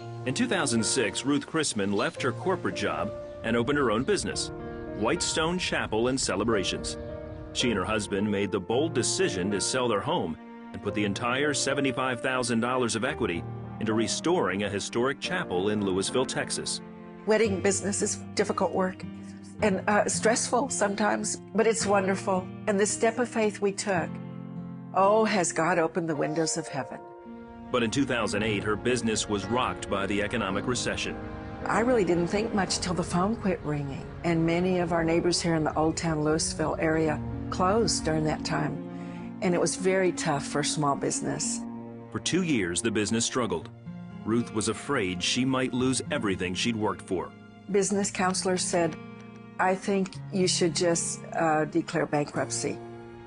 In 2006, Ruth Chrisman left her corporate job and opened her own business, Whitestone Chapel and Celebrations. She and her husband made the bold decision to sell their home and put the entire $75,000 of equity into restoring a historic chapel in Lewisville, Texas. Wedding business is difficult work and stressful sometimes, but it's wonderful. And the step of faith we took, oh, has God opened the windows of heaven. But in 2008, her business was rocked by the economic recession. I really didn't think much till the phone quit ringing. And many of our neighbors here in the Old Town Lewisville area closed during that time. And it was very tough for small business. For 2 years, the business struggled. Ruth was afraid she might lose everything she'd worked for. Business counselors said, I think you should just declare bankruptcy.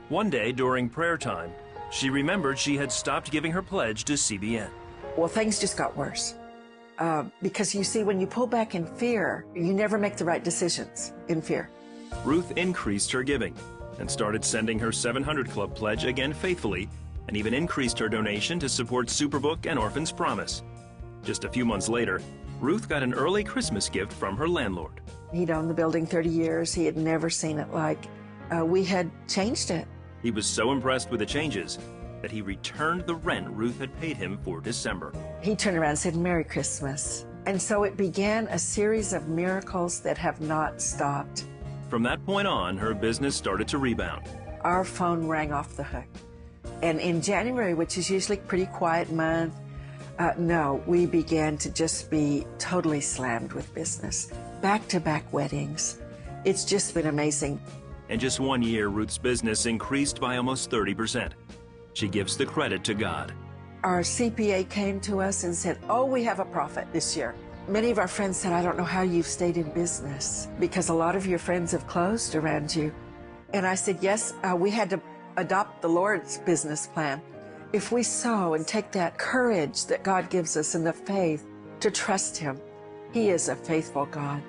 One day during prayer time, she remembered she had stopped giving her pledge to CBN. Well, things just got worse. Because you see, when you pull back in fear, you never make the right decisions in fear. Ruth increased her giving and started sending her 700 Club pledge again faithfully, and even increased her donation to support Superbook and Orphan's Promise. Just a few months later, Ruth got an early Christmas gift from her landlord. He'd owned the building 30 years. He had never seen it like. We had changed it. He was so impressed with the changes that he returned the rent Ruth had paid him for December. He turned around and said, Merry Christmas. And so it began a series of miracles that have not stopped. From that point on, her business started to rebound. Our phone rang off the hook. And in January, which is usually a pretty quiet month, no, we began to just be totally slammed with business. Back-to-back weddings. It's just been amazing. In just 1 year, Ruth's business increased by almost 30%. She gives the credit to God. Our CPA came to us and said, oh, we have a profit this year. Many of our friends said, I don't know how you've stayed in business because a lot of your friends have closed around you. And I said, yes, we had to adopt the Lord's business plan. If we sow and take that courage that God gives us and the faith to trust Him, He is a faithful God.